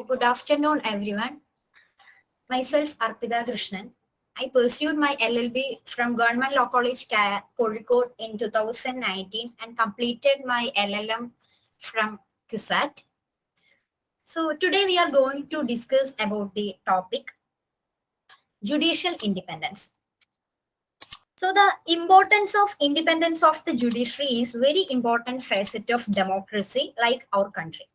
Good afternoon, everyone. Myself, Arpitha Krishnan. I pursued my LLB from Government Law College, Kozhikode in 2019 and completed my LLM from CUSAT. So today we are going to discuss about the topic judicial independence. So the independence of the judiciary is very important facet of democracy like our country.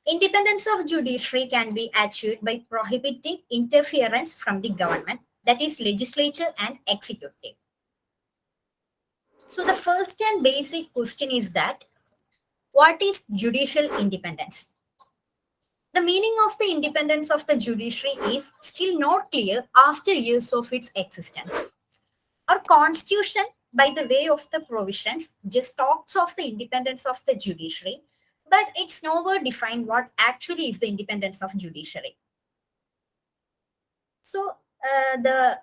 Independence of judiciary can be achieved by prohibiting interference from the government, that is legislature and executive. So the first and basic question is that what is judicial independence? The meaning of the independence of the judiciary is still not clear after years of its existence. Our constitution, by the way of the provisions, just talks of the independence of the judiciary, but it's nowhere defined what actually is the independence of judiciary. So the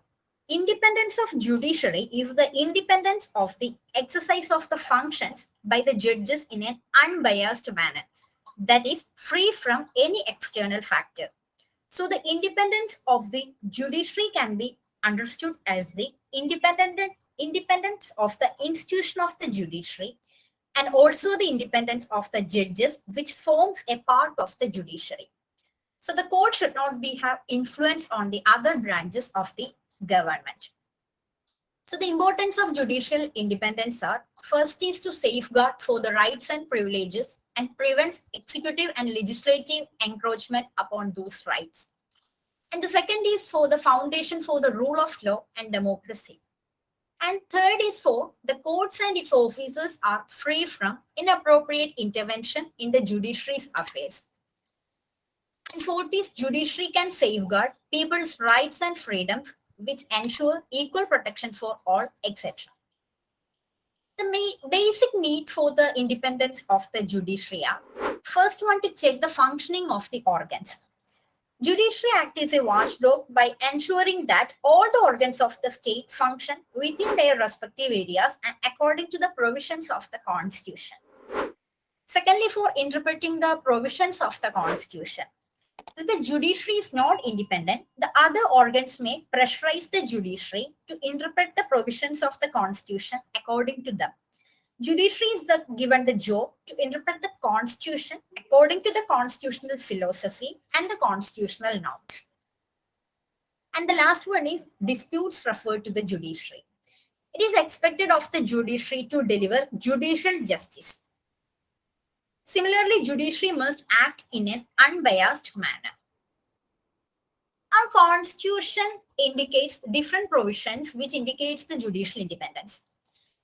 independence of judiciary is the independence of the exercise of the functions by the judges in an unbiased manner, that is free from any external factor. So the independence of the judiciary can be understood as the independence of the institution of the judiciary and also the independence of the judges, which forms a part of the judiciary. So the court should not have influence on the other branches of the government. So the importance of judicial independence are: first is to safeguard for the rights and privileges and prevents executive and legislative encroachment upon those rights. And the second is for the foundation for the rule of law and democracy. And third is for the courts and its officers are free from inappropriate intervention in the judiciary's affairs. And fourth is judiciary can safeguard people's rights and freedoms, which ensure equal protection for all, etc. The basic need for the independence of the judiciary are: first one, to check the functioning of the organs. Judiciary Act is a watchdog by ensuring that all the organs of the state function within their respective areas and according to the provisions of the Constitution. Secondly, for interpreting the provisions of the Constitution. If the judiciary is not independent, the other organs may pressurize the judiciary to interpret the provisions of the Constitution according to them. Judiciary is given the job to interpret the Constitution according to the constitutional philosophy and the constitutional norms. And the last one is disputes referred to the judiciary. It is expected of the judiciary to deliver judicial justice. Similarly, judiciary must act in an unbiased manner. Our constitution indicates different provisions which indicates the judicial independence.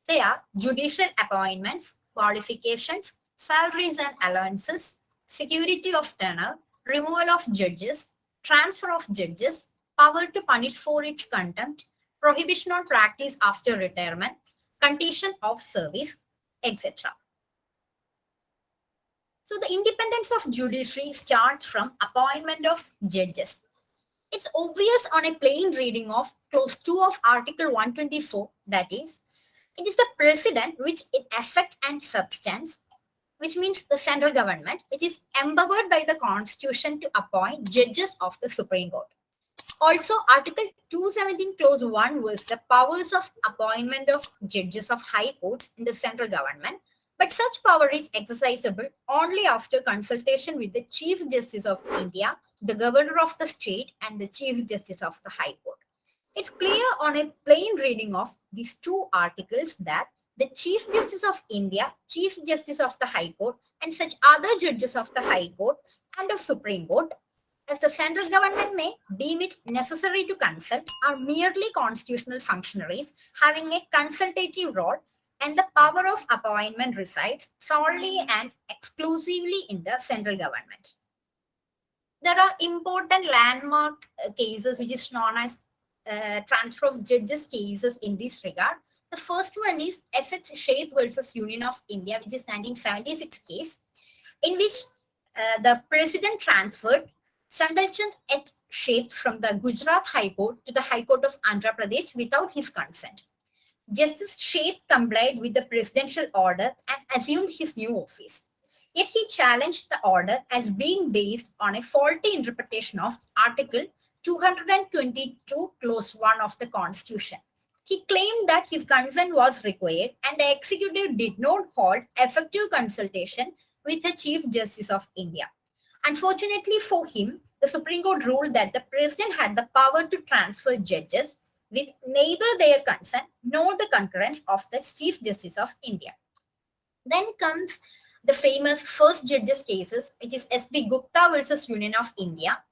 They are judicial appointments, qualifications, salaries and allowances, security of tenure, removal of judges, transfer of judges, power to punish for its contempt, prohibition on practice after retirement, condition of service, etc. So the independence of judiciary starts from appointment of judges. It's obvious on a plain reading of clause 2 of Article 124, that is, it is the president which in effect and substance, which means the central government, which is empowered by the constitution to appoint judges of the Supreme Court. Also, Article 217 clause 1 was the powers of appointment of judges of high courts in the central government, but such power is exercisable only after consultation with the Chief Justice of India, the Governor of the state, and the Chief Justice of the High Court. It's clear on a plain reading of these two articles that the Chief Justice of India, Chief Justice of the High Court, and such other judges of the High Court and of Supreme Court, as the central government may deem it necessary to consult, are merely constitutional functionaries having a consultative role, and the power of appointment resides solely and exclusively in the central government. There are important landmark cases which is known as transfer of judges cases in this regard. The first one is S.H. Sheth versus Union of India, which is 1976 case, in which the president transferred Chandalchand H. Sheth from the Gujarat High Court to the High Court of Andhra Pradesh without his consent. Justice Sheth complied with the presidential order and assumed his new office. Yet he challenged the order as being based on a faulty interpretation of Article 222, Clause 1 of the Constitution. He claimed that his consent was required and the executive did not hold effective consultation with the Chief Justice of India. Unfortunately for him, the Supreme Court ruled that the president had the power to transfer judges with neither their consent nor the concurrence of the Chief Justice of India. Then comes the famous first judges cases, which is S.B. Gupta versus Union of India.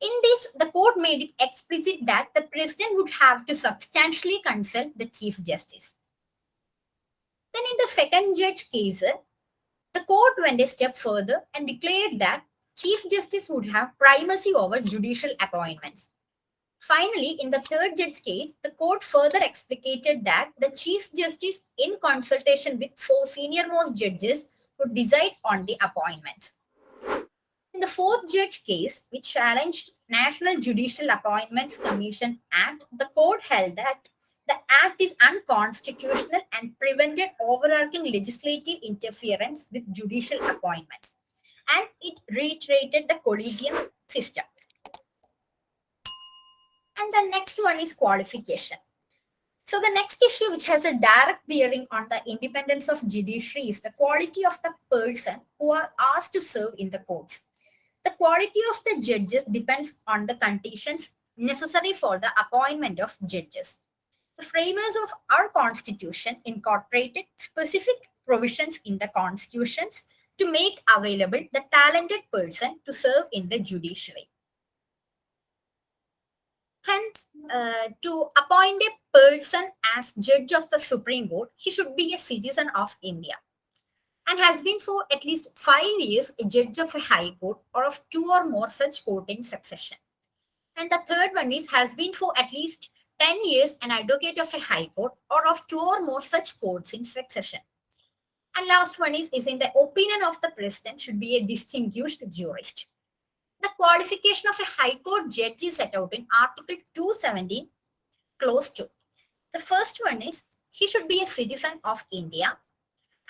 In this, the court made it explicit that the president would have to substantially consult the Chief Justice. Then in the second judge case, the court went a step further and declared that Chief Justice would have primacy over judicial appointments. Finally, in the third judge case, the court further explicated that the Chief Justice, in consultation with four senior-most judges, would decide on the appointments. In the fourth judge case, which challenged National Judicial Appointments Commission Act, the court held that the act is unconstitutional and prevented overarching legislative interference with judicial appointments. And it reiterated the collegium system. And the next one is qualification. So the next issue, which has a direct bearing on the independence of judiciary, is the quality of the person who are asked to serve in the courts. The quality of the judges depends on the conditions necessary for the appointment of judges. The framers of our constitution incorporated specific provisions in the constitutions to make available the talented person to serve in the judiciary. Hence, to appoint a person as judge of the Supreme Court, he should be a citizen of India and has been for at least 5 years a judge of a high court or of two or more such court in succession. And the third one is has been for at least 10 years an advocate of a high court or of two or more such courts in succession. And last one is in the opinion of the president should be a distinguished jurist. The qualification of a high court judge is set out in Article 217, Clause 2. The first one is he should be a citizen of India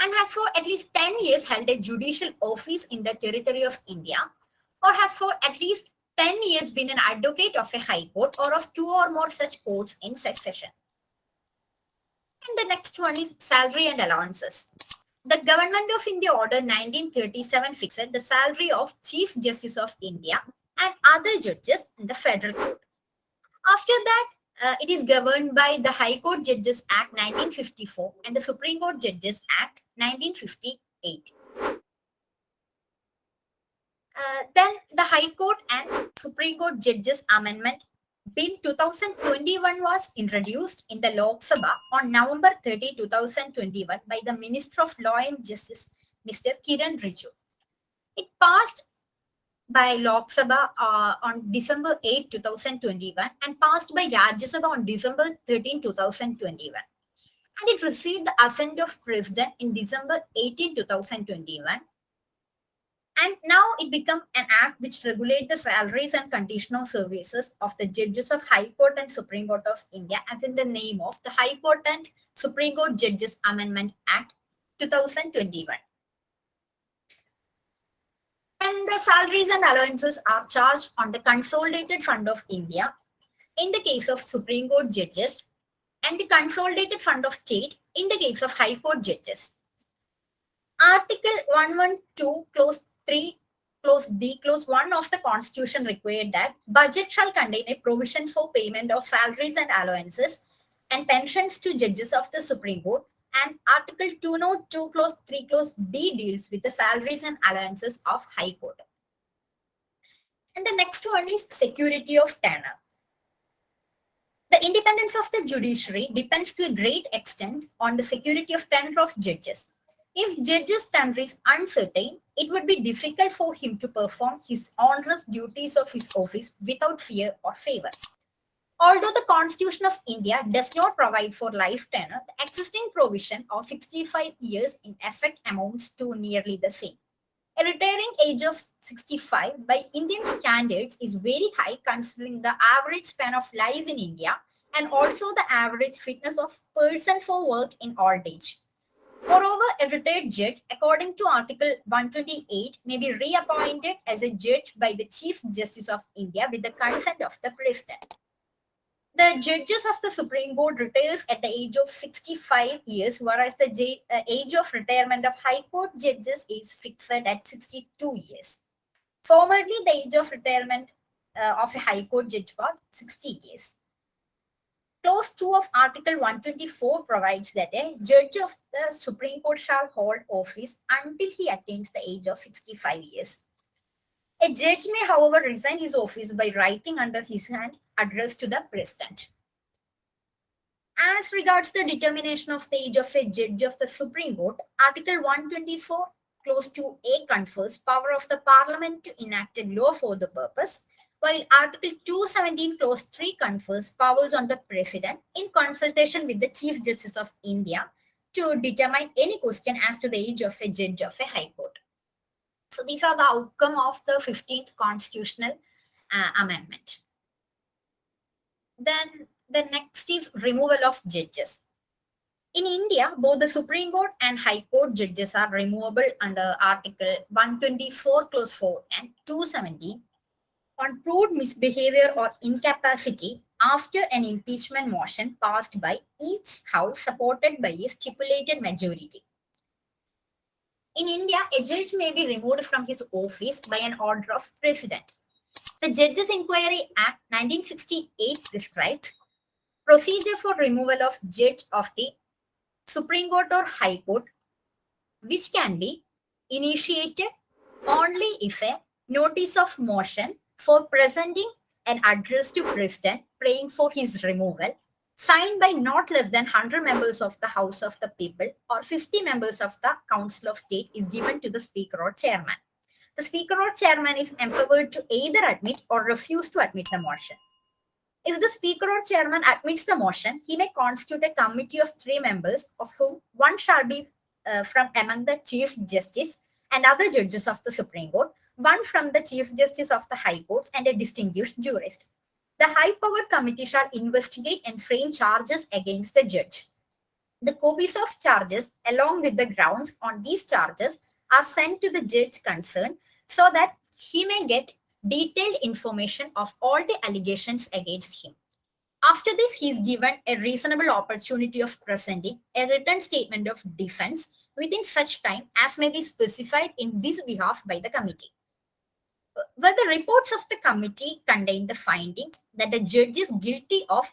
and has for at least 10 years held a judicial office in the territory of India or has for at least 10 years been an advocate of a high court or of two or more such courts in succession. And the next one is salary and allowances. The Government of India Order 1937 fixed the salary of Chief Justice of India and other judges in the Federal Court. After that, it is governed by the High Court Judges Act 1954 and the Supreme Court Judges Act 1958. Then the High Court and Supreme Court Judges Amendment Bill 2021 was introduced in the Lok Sabha on November 30, 2021 by the Minister of Law and Justice, Mr. Kiran Rijiju. It passed by Lok Sabha on December 8, 2021 and passed by Rajya Sabha on December 13, 2021. And it received the assent of President in December 18, 2021. And now it became an act which regulates the salaries and condition of services of the judges of High Court and Supreme Court of India, as in the name of the High Court and Supreme Court Judges Amendment Act 2021. And the salaries and allowances are charged on the Consolidated Fund of India in the case of Supreme Court judges and the Consolidated Fund of State in the case of High Court judges. Article 112, Clause 3, Clause D, Clause 1 of the Constitution required that budget shall contain a provision for payment of salaries and allowances and pensions to judges of the Supreme Court, and Article 202, Clause 3, Clause D deals with the salaries and allowances of High Court. And the next one is security of tenure. The independence of the judiciary depends to a great extent on the security of tenure of judges. If judge's tenure is uncertain, it would be difficult for him to perform his onerous duties of his office without fear or favor. Although the Constitution of India does not provide for life tenure, the existing provision of 65 years in effect amounts to nearly the same. A retiring age of 65 by Indian standards is very high considering the average span of life in India and also the average fitness of person for work in old age. Moreover, a retired judge, according to Article 128, may be reappointed as a judge by the Chief Justice of India with the consent of the President. The judges of the Supreme Court retires at the age of 65 years, whereas the age of retirement of High Court judges is fixed at 62 years. Formerly, the age of retirement of a High Court judge was 60 years. Clause 2 of Article 124 provides that a judge of the Supreme Court shall hold office until he attains the age of 65 years. A judge may, however, resign his office by writing under his hand addressed to the President. As regards the determination of the age of a judge of the Supreme Court, Article 124, Clause 2A confers power of the Parliament to enact a law for the purpose, while Article 217, Clause 3 confers powers on the President in consultation with the Chief Justice of India to determine any question as to the age of a judge of a High Court. So these are the outcome of the 15th Constitutional Amendment. Then the next is removal of judges. In India, both the Supreme Court and High Court judges are removable under Article 124, Clause 4 and 217 on proved misbehavior or incapacity after an impeachment motion passed by each house supported by a stipulated majority. In India, a judge may be removed from his office by an order of President. The Judges Inquiry Act 1968 prescribes procedure for removal of judge of the Supreme Court or High Court, which can be initiated only if a notice of motion for presenting an address to President praying for his removal, signed by not less than 100 members of the House of the People or 50 members of the Council of State, is given to the Speaker or Chairman. The Speaker or Chairman is empowered to either admit or refuse to admit the motion. If the Speaker or Chairman admits the motion, he may constitute a committee of 3 members, of whom one shall be from among the Chief Justice and other judges of the Supreme Court, one from the Chief Justice of the High Courts, and a distinguished jurist. The high-powered committee shall investigate and frame charges against the judge. The copies of charges, along with the grounds on these charges, are sent to the judge concerned so that he may get detailed information of all the allegations against him. After this, he is given a reasonable opportunity of presenting a written statement of defense within such time as may be specified in this behalf by the committee. Where the reports of the committee contain the finding that the judge is guilty of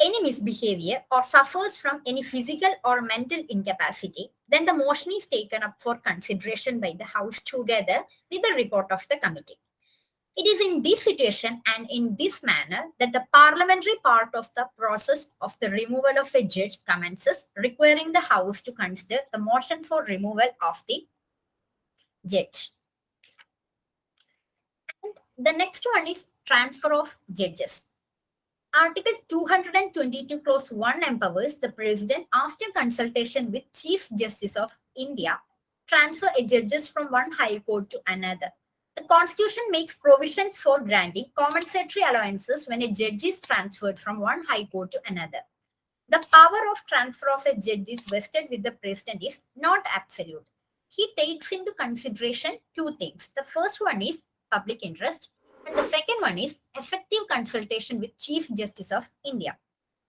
any misbehavior or suffers from any physical or mental incapacity, then the motion is taken up for consideration by the House together with the report of the committee. It is in this situation and in this manner that the parliamentary part of the process of the removal of a judge commences, requiring the House to consider the motion for removal of the judge. And the next one is transfer of judges. Article 222, Clause 1 empowers the President, after consultation with Chief Justice of India, transfer a judges from one High Court to another. The Constitution makes provisions for granting compensatory allowances when a judge is transferred from one High Court to another. The power of transfer of a judge is vested with the President is not absolute. He takes into consideration 2 things. The first one is public interest, and the second one is effective consultation with Chief Justice of India.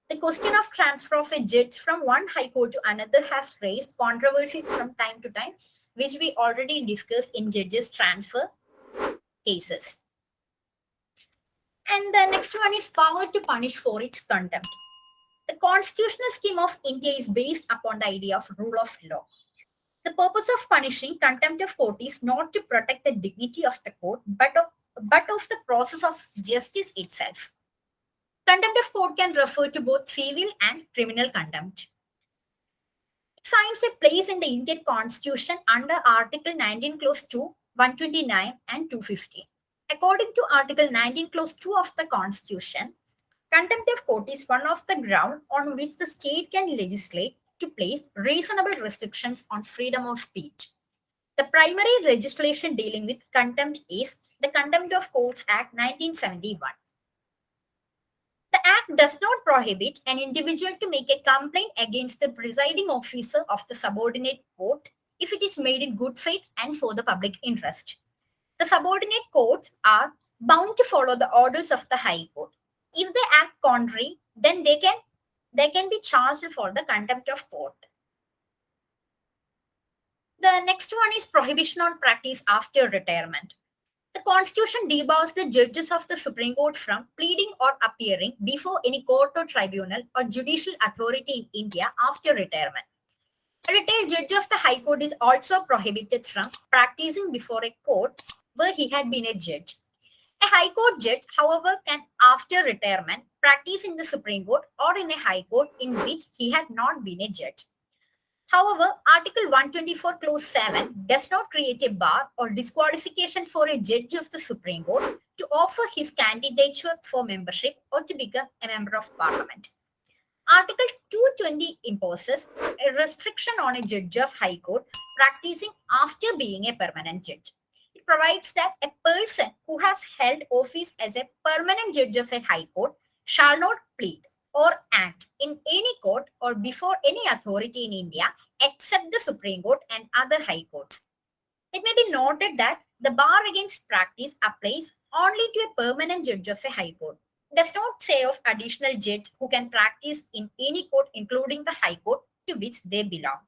The question of transfer of a judge from one High Court to another has raised controversies from time to time, which we already discussed in judges transfer cases. And the next one is power to punish for its contempt. The constitutional scheme of India is based upon the idea of rule of law. The purpose of punishing contempt of court is not to protect the dignity of the court, but of the process of justice itself. Contempt of court can refer to both civil and criminal contempt. It finds a place in the Indian Constitution under Article 19, Clause 2, 129 and 250. According to Article 19, Clause 2 of the Constitution, contempt of court is one of the grounds on which the state can legislate to place reasonable restrictions on freedom of speech. The primary legislation dealing with contempt is the Contempt of Courts Act 1971. The The Act does not prohibit an individual to make a complaint against the presiding officer of the subordinate court if it is made in good faith and for the public interest. The subordinate courts are bound to follow the orders of the High Court. If they act contrary, then they can be charged for the contempt of court. The next one is prohibition on practice after retirement. The Constitution debars the judges of the Supreme Court from pleading or appearing before any court or tribunal or judicial authority in India after retirement. A retired judge of the High Court is also prohibited from practicing before a court where he had been a judge. A High Court judge, however, can, after retirement, practice in the Supreme Court or in a High Court in which he had not been a judge. However, Article 124, Clause 7 does not create a bar or disqualification for a judge of the Supreme Court to offer his candidature for membership or to become a member of Parliament. Article 220 imposes a restriction on a judge of High Court practicing after being a permanent judge. It provides that a person who has held office as a permanent judge of a High Court shall not plead or act in any court or before any authority in India except the Supreme Court and other high courts. It may be noted that the bar against practice applies only to a permanent judge of a high court. It does not say of additional judge who can practice in any court including the high court to which they belong.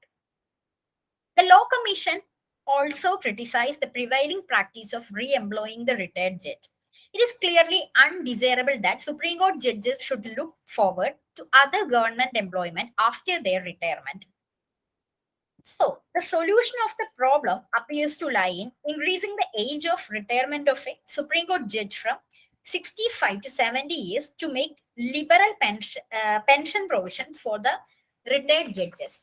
The Law Commission also criticized the prevailing practice of re-employing the retired judge. It is clearly undesirable that Supreme Court judges should look forward to other government employment after their retirement. So, the solution of the problem appears to lie in increasing the age of retirement of a Supreme Court judge from 65 to 70 years to make liberal pension provisions for the retired judges.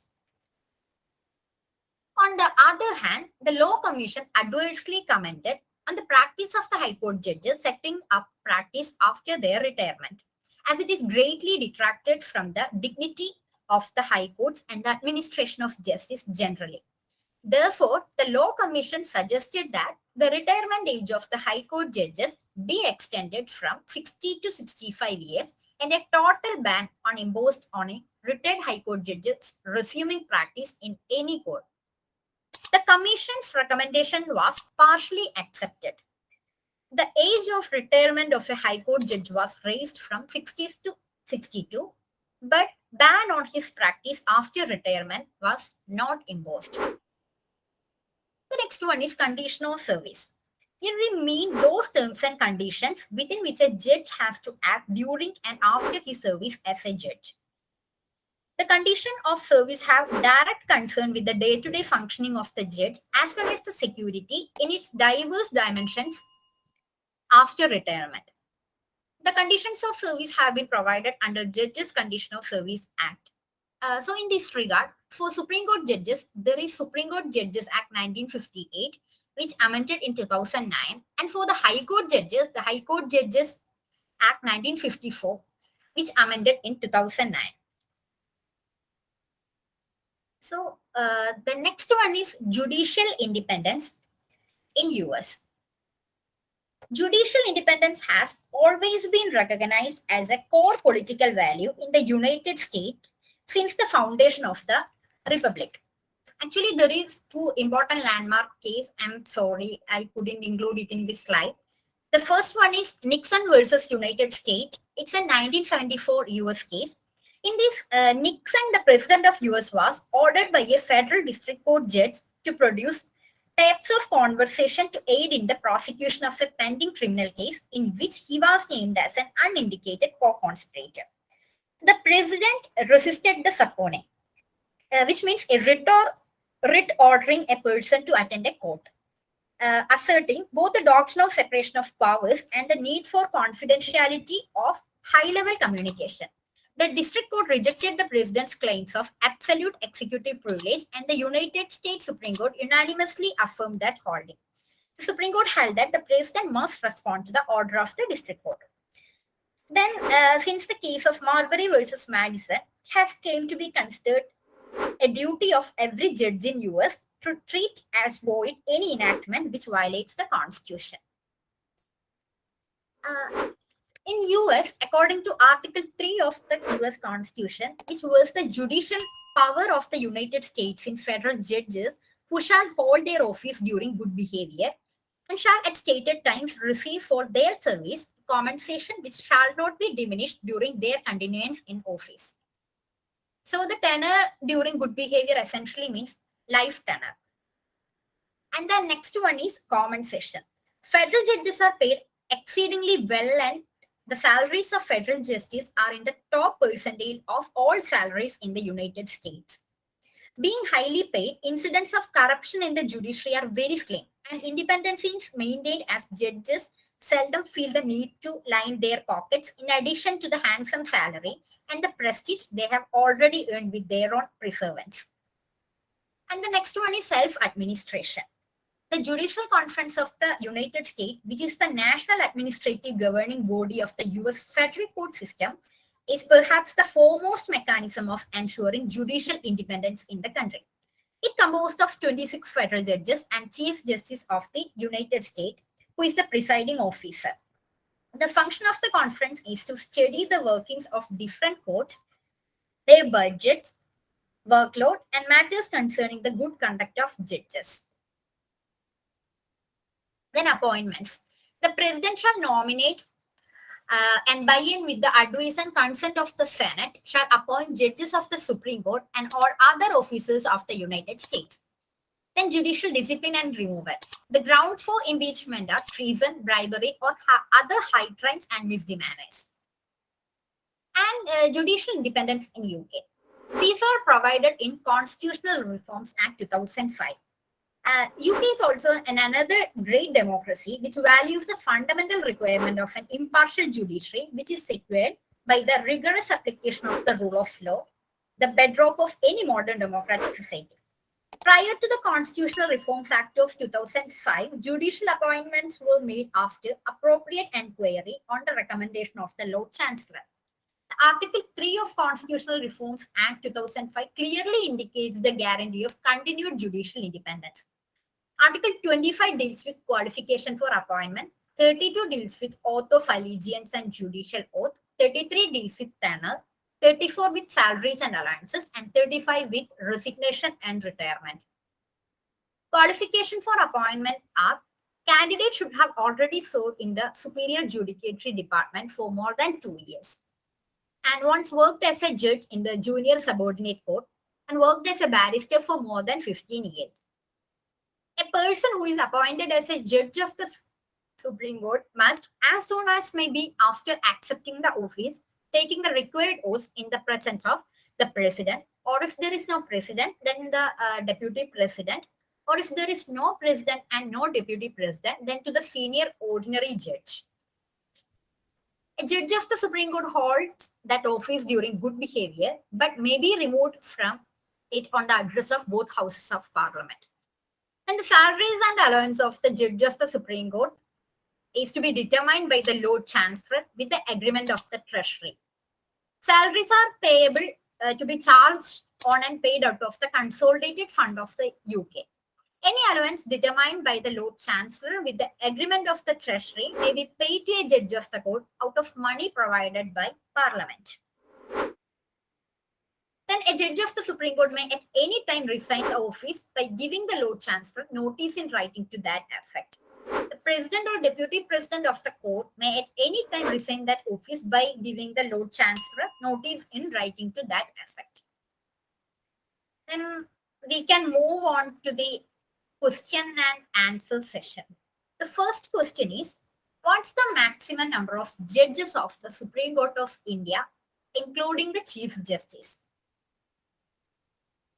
On the other hand, the Law Commission adversely commented on the practice of the High Court judges setting up practice after their retirement, as it is greatly detracted from the dignity of the High Courts and the administration of justice generally. Therefore, the Law Commission suggested that the retirement age of the High Court judges be extended from 60 to 65 years and a total ban on imposed on a retired High Court judges resuming practice in any court. The Commission's recommendation was partially accepted. The age of retirement of a High Court judge was raised from 60 to 62, but ban on his practice after retirement was not imposed. The next one is condition of service. Here we mean those terms and conditions within which a judge has to act during and after his service as a judge. The condition of service have direct concern with the day-to-day functioning of the judge as well as the security in its diverse dimensions after retirement. The conditions of service have been provided under Judges Condition of Service Act. So in this regard, for Supreme Court judges, there is Supreme Court Judges Act 1958, which amended in 2009. And for the High Court judges, the High Court Judges Act 1954, which amended in 2009. So the next one is judicial independence in US. Judicial independence has always been recognized as a core political value in the United States since the foundation of the Republic. Actually, there is two important landmark cases. I'm sorry, I couldn't include it in this slide. The first one is Nixon versus United States. It's a 1974 US case. In this, Nixon, the president of US, was ordered by a federal district court judge to produce tapes of conversation to aid in the prosecution of a pending criminal case in which he was named as an unindicated co-conspirator. The president resisted the subpoena, which means a writ ordering a person to attend a court, asserting both the doctrine of separation of powers and the need for confidentiality of high-level communication. The district court rejected the president's claims of absolute executive privilege, and the United States Supreme Court unanimously affirmed that holding. The Supreme Court held that the president must respond to the order of the district court. Then, since the case of Marbury versus Madison has came to be considered a duty of every judge in US to treat as void any enactment which violates the Constitution. In US, according to Article 3 of the US Constitution, which was the judicial power of the United States in federal judges who shall hold their office during good behavior and shall at stated times receive for their service compensation which shall not be diminished during their continuance in office. So the tenure during good behavior essentially means life tenure. And the next one is compensation. Federal judges are paid exceedingly well, and the salaries of federal justice are in the top percentile of all salaries in the United States. Being highly paid, incidents of corruption in the judiciary are very slim, and independence is maintained as judges seldom feel the need to line their pockets in addition to the handsome salary and the prestige they have already earned with their own perseverance. And the next one is self administration. The Judicial Conference of the United States, which is the national administrative governing body of the US federal court system, is perhaps the foremost mechanism of ensuring judicial independence in the country. It composed of 26 federal judges and Chief Justice of the United States, who is the presiding officer. The function of the conference is to study the workings of different courts, their budgets, workload, and matters concerning the good conduct of judges. Then appointments. The president shall nominate and by in with the advice and consent of the Senate shall appoint judges of the Supreme Court and or other officers of the United States. Then judicial discipline and removal. The grounds for impeachment are treason, bribery, or other high crimes and misdemeanors. And judicial independence in UK. These are provided in Constitutional Reforms Act 2005. UK is also another great democracy which values the fundamental requirement of an impartial judiciary, which is secured by the rigorous application of the rule of law, the bedrock of any modern democratic society. Prior to the Constitutional Reforms Act of 2005, judicial appointments were made after appropriate enquiry on the recommendation of the Lord Chancellor. Article 3 of Constitutional Reforms Act 2005 clearly indicates the guarantee of continued judicial independence. Article 25 deals with qualification for appointment, 32 deals with oath of allegiance and judicial oath, 33 deals with tenure, 34 with salaries and allowances, and 35 with resignation and retirement. Qualification for appointment are candidates should have already served in the Superior Judiciary Department for more than 2 years and once worked as a judge in the Junior Subordinate Court and worked as a barrister for more than 15 years. A person who is appointed as a judge of the Supreme Court must, as soon as may be after accepting the office, taking the required oaths in the presence of the president, or if there is no president, then the deputy president, or if there is no president and no deputy president, then to the senior ordinary judge. A judge of the Supreme Court holds that office during good behavior, but may be removed from it on the address of both houses of parliament. And the salaries and allowance of the judge of the Supreme Court is to be determined by the Lord Chancellor with the agreement of the Treasury. Salaries are payable to be charged on and paid out of the consolidated fund of the UK. Any allowance determined by the Lord Chancellor with the agreement of the Treasury may be paid to a judge of the court out of money provided by Parliament. Then a judge of the Supreme Court may at any time resign the office by giving the Lord Chancellor notice in writing to that effect. The president or deputy president of the court may at any time resign that office by giving the Lord Chancellor notice in writing to that effect. Then we can move on to the question and answer session. The first question is, what's the maximum number of judges of the Supreme Court of India, including the Chief Justice?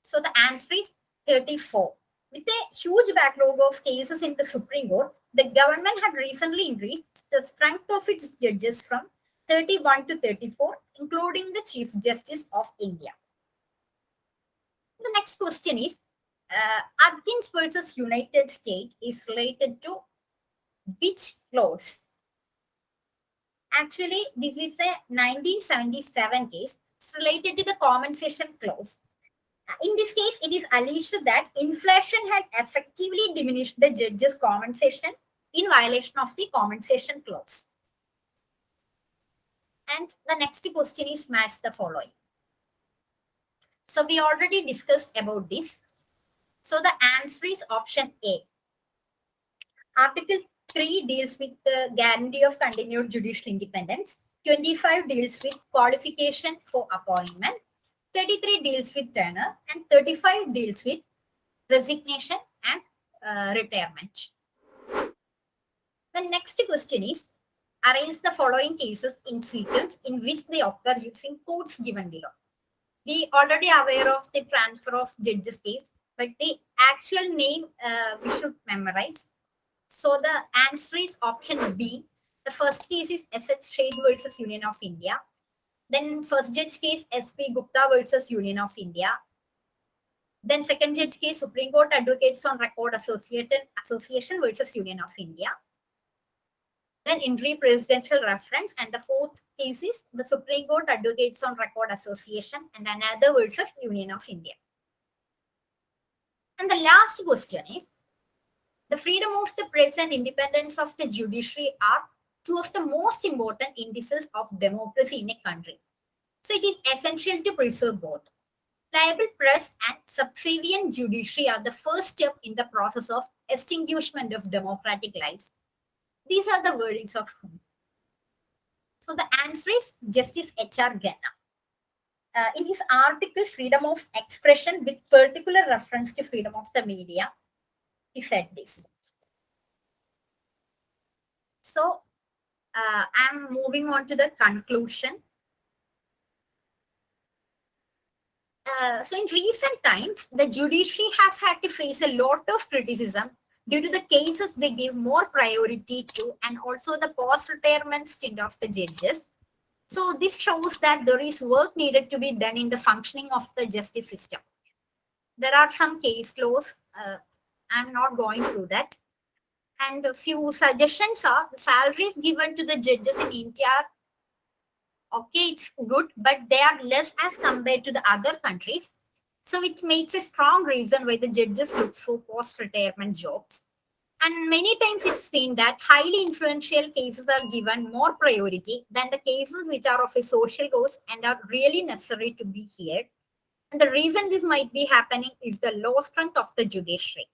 So the answer is 34. With a huge backlog of cases in the Supreme Court, the government had recently increased the strength of its judges from 31 to 34, including the Chief Justice of India. The next question is, Atkins versus United States is related to which clause? Actually, this is a 1977 case. It's related to the compensation clause. In this case, it is alleged that inflation had effectively diminished the judge's compensation in violation of the compensation clause. And the next question is match the following. So we already discussed about this. So the answer is option A. Article 3 deals with the guarantee of continued judicial independence. 25 deals with qualification for appointment. 33 deals with tenure, and 35 deals with resignation and retirement. The next question is, arrange the following cases in sequence in which they occur using codes given below. We already aware of the transfer of judges case, but the actual name we should memorize. So the answer is option B. The first case is S.H. Shade versus Union of India. Then first judge case S.P. Gupta versus Union of India. Then second judge case Supreme Court Advocates on Record Association versus Union of India. Then Injury Presidential Reference, and the fourth case is the Supreme Court Advocates on Record Association and another versus Union of India. And the last question is, the freedom of the press and independence of the judiciary are two of the most important indices of democracy in a country. So it is essential to preserve both. Liable press and subservient judiciary are the first step in the process of extinguishment of democratic lives. These are the wordings of whom? So the answer is Justice H.R. Genna. In his article, Freedom of Expression with particular reference to freedom of the media, he said this. So I'm moving on to the conclusion. So in recent times, the judiciary has had to face a lot of criticism due to the cases they give more priority to, and also the post-retirement stint of the judges. So this shows that there is work needed to be done in the functioning of the justice system. There are some case laws. I'm not going through that. And a few suggestions are, the salaries given to the judges in India, okay, it's good, but they are less as compared to the other countries. So it makes a strong reason why the judges look for post-retirement jobs. And many times it's seen that highly influential cases are given more priority than the cases which are of a social cause and are really necessary to be heard. And the reason this might be happening is the low strength of the judiciary.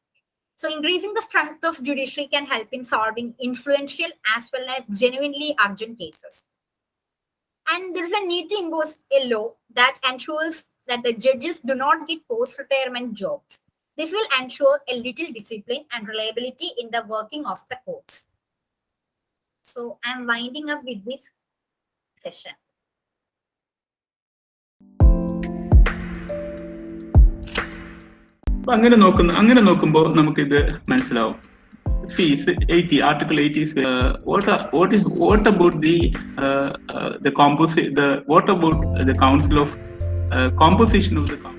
So increasing the strength of judiciary can help in solving influential as well as genuinely urgent cases. And there is a need to impose a law that ensures that the judges do not get post-retirement jobs. This will ensure a little discipline and reliability in the working of the courts. So I'm winding up with this session. അങ്ങനെ നോക്കുമ്പോൾ നമുക്കിത് മനസ്സിലാവും. See, 80 Article 80 is what about the composition of the council of composition of the council?